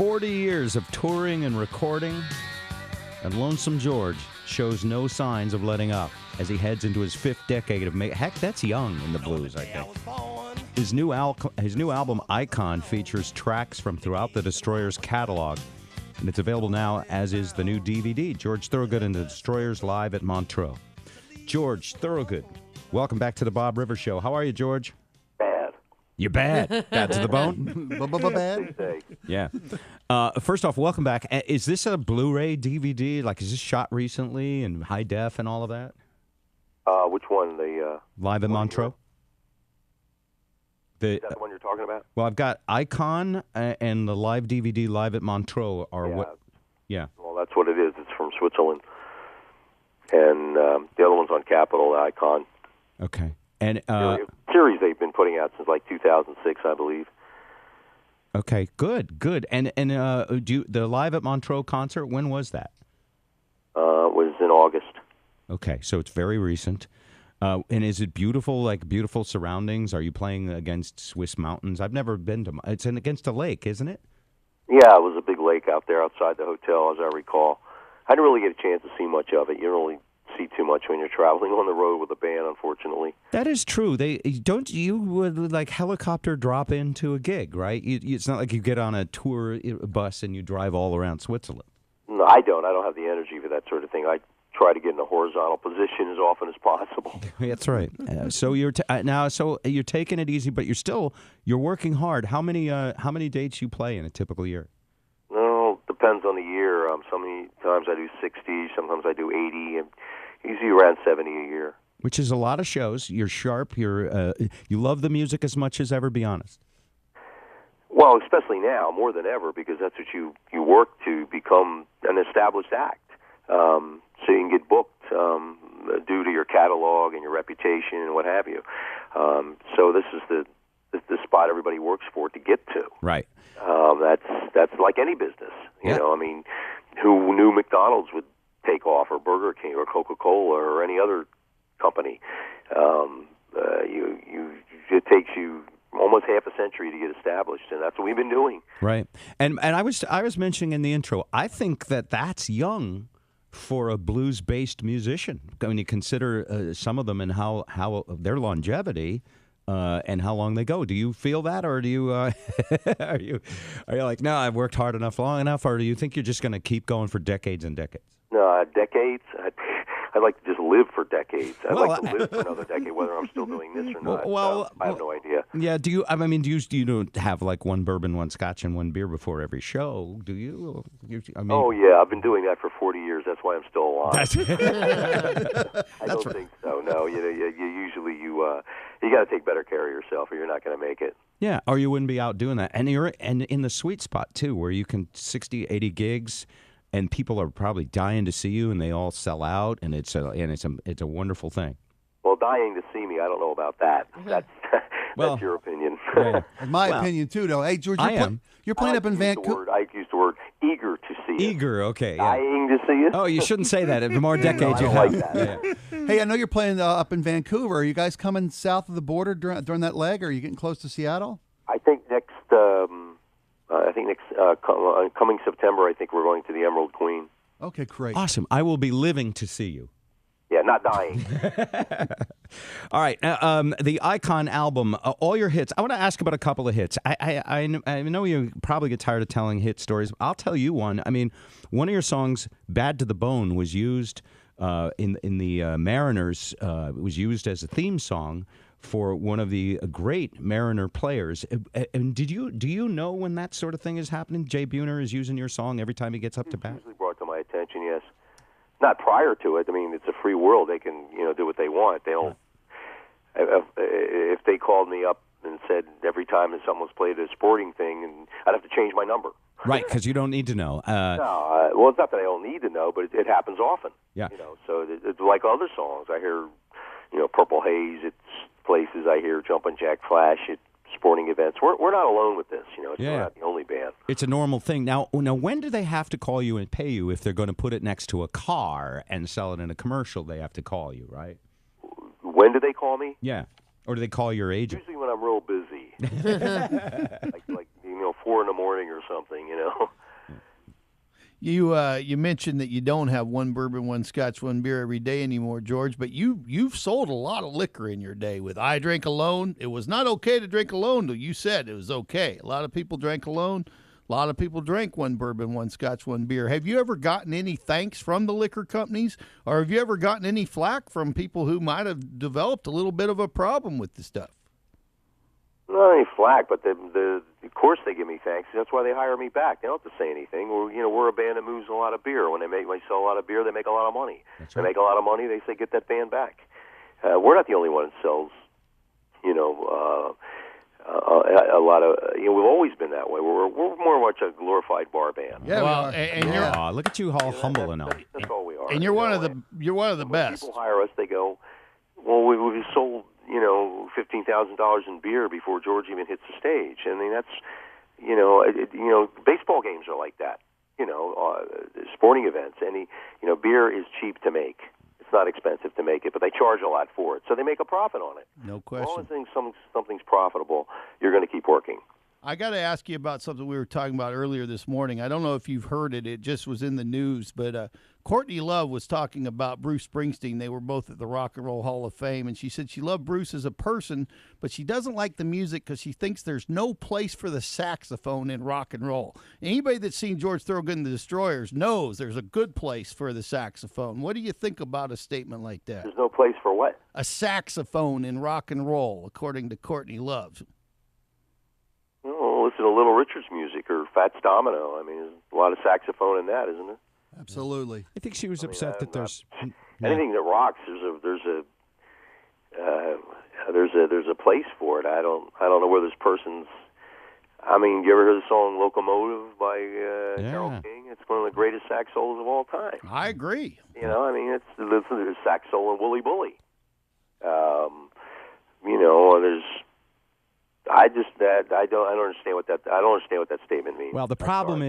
40 years of touring and recording, and Lonesome George shows no signs of letting up as he heads into his fifth decade of heck, that's young in the blues, I think. His new album, Icon, features tracks from throughout the Destroyers' catalog, and it's available now, as is the new DVD, George Thorogood and the Destroyers Live at Montreux. George Thorogood, welcome back to the Bob Rivers Show. How are you, George? Bad. You're bad. Bad to the bone? Bad? Yeah. First off, welcome back. Is this a Blu-ray DVD? Like, is this shot recently in high def and all of that? Which one? The Live at Montreux? Is that the one you're talking about? Well, I've got Icon and the live DVD Live at Montreux are yeah. what? Yeah. Well, that's what it is. It's from Switzerland. And the other one's on Capitol, Icon. Okay. And series they've been putting out since like 2006, I believe. Okay, good. And the Live at Montreux concert, when was that? Was in August. Okay, so it's very recent. And is it beautiful, like beautiful surroundings? Are you playing against Swiss mountains? I've never been to. It's against a lake, isn't it? Yeah, it was a big lake out there outside the hotel, as I recall. I didn't really get a chance to see much of it. You don't really see too much when you're traveling on the road with a band, unfortunately. That is true. You would like helicopter drop into a gig, right? It's not like you get on a tour bus and you drive all around Switzerland. No, I don't. I don't have the energy for that sort of thing. I try to get in a horizontal position as often as possible. That's right. So you're you're taking it easy, but you're working hard. How many dates you play in a typical year? No, depends on the year. Sometimes I do 60, sometimes I do 80, and usually around 70 a year. Which is a lot of shows. You're sharp. You love the music as much as ever. Be honest. Well, especially now, more than ever, because that's what you work to become an established act. So you can get booked due to your catalog and your reputation and what have you. So this is the spot everybody works for to get to. Right. That's like any business. You know, I mean, who knew McDonald's would take off, or Burger King, or Coca-Cola, or any other company? It takes you almost half a century to get established, and that's what we've been doing. Right. And I was mentioning in the intro, I think that's young for a blues-based musician. When you consider some of them and how their longevity and how long they go. Do you feel that, or do you are you like, no, I've worked hard enough, long enough, or do you think you're just going to keep going for decades and decades? No, decades. I'd like to just live for decades. I'd like to live for another decade, whether I'm still doing this or not. I have no idea. Yeah. Do you? I mean, do you don't have like one bourbon, one scotch, and one beer before every show? Do you? Oh yeah, I've been doing that for 40 years. That's why I'm still alive. I don't think so. No, you usually you got to take better care of yourself, or you're not going to make it. Yeah, or you wouldn't be out doing that. And you're in the sweet spot too, where you can 60, 80 gigs. And people are probably dying to see you, and they all sell out, and it's a wonderful thing. Well, dying to see me, I don't know about that. That's your opinion. Yeah. My opinion too, though. Hey, George, you're playing up in Vancouver. I used the word eager to see you. Eager, okay. Yeah. Dying to see you. Oh, you shouldn't say that. The more decades you have. Like that. Yeah. Hey, I know you're playing up in Vancouver. Are you guys coming south of the border during that leg, or are you getting close to Seattle? I think next. Coming September, I think we're going to the Emerald Queen. Okay, great. Awesome. I will be living to see you. Yeah, not dying. All right. The Icon album, all your hits. I want to ask about a couple of hits. I know you probably get tired of telling hit stories. I'll tell you one. I mean, one of your songs, "Bad to the Bone," was used in the Mariners. It was used as a theme song for one of the great Mariner players. And do you know when that sort of thing is happening? Jay Buhner is using your song every time he gets up to bat? It's usually brought to my attention, yes. Not prior to it. I mean, it's a free world. They can, do what they want. They don't. If they called me up and said every time that someone's played a sporting thing, and I'd have to change my number. Right, because you don't need to know. No, well, it's not that I don't need to know, but it happens often. Yeah. So it's like other songs. I hear, Purple Haze at places. I hear Jumpin' Jack Flash at sporting events. We're not alone with this. We're not the only band. It's a normal thing. Now, when do they have to call you and pay you if they're going to put it next to a car and sell it in a commercial? They have to call you, right? When do they call me? Yeah. Or do they call your agent? Usually when I'm real busy. like 4 in the morning or something, you know. You mentioned that you don't have one bourbon, one scotch, one beer every day anymore, George, but you've sold a lot of liquor in your day with I Drink Alone. It was not okay to drink alone, though. You said it was okay. A lot of people drank alone. A lot of people drank one bourbon, one scotch, one beer. Have you ever gotten any thanks from the liquor companies, or have you ever gotten any flack from people who might have developed a little bit of a problem with the stuff? Not any flack, but of course they give me thanks. That's why they hire me back. They don't have to say anything. We're a band that moves a lot of beer. When they sell a lot of beer, they make a lot of money. That's They right. make a lot of money. They say get that band back. We're not the only one that sells. A lot of we've always been that way. We're more much a glorified bar band. Yeah, Well, we are. and Yeah. you're Aw, look at you all humble and all. That's all we are. and you're one of the When best. people hire us, they go, "Well, we've sold $15,000 in beer before George even hits the stage." I mean, that's baseball games are like that. Sporting events, beer is cheap to make. It's not expensive to make it, but they charge a lot for it, so they make a profit on it. No All question. the things something's profitable, you're going to keep working. I got to ask you about something we were talking about earlier this morning. I don't know if you've heard it. It just was in the news. But Courtney Love was talking about Bruce Springsteen. They were both at the Rock and Roll Hall of Fame. And she said she loved Bruce as a person, but she doesn't like the music because she thinks there's no place for the saxophone in rock and roll. Anybody that's seen George Thorogood and the Destroyers knows there's a good place for the saxophone. What do you think about a statement like that? There's no place for what? A saxophone in rock and roll, according to Courtney Love. Listen to Little Richard's music or Fats Domino. I mean, there's a lot of saxophone in that, isn't it? Absolutely. I think she was upset that there's Anything that rocks, there's a place for it. I don't know where this person's. I mean, you ever heard the song "Locomotive" by Carole King? It's one of the greatest sax solos of all time. I agree. I mean, there's sax solo in Wooly Bully. There's. I don't understand what that statement means. Well, the problem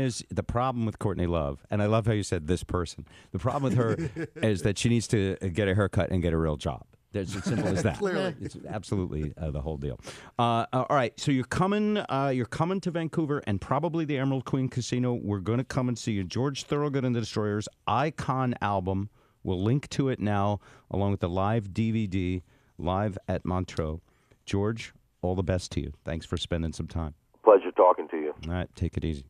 with Courtney Love, and I love how you said this person. The problem with her is that she needs to get a haircut and get a real job. It's as simple as that. Clearly. It's absolutely the whole deal. All right, so you're coming to Vancouver and probably the Emerald Queen Casino. We're going to come and see you. George Thorogood and the Destroyers Icon album. We'll link to it now, along with the live DVD, live at Montreux. George, all the best to you. Thanks for spending some time. Pleasure talking to you. All right, take it easy.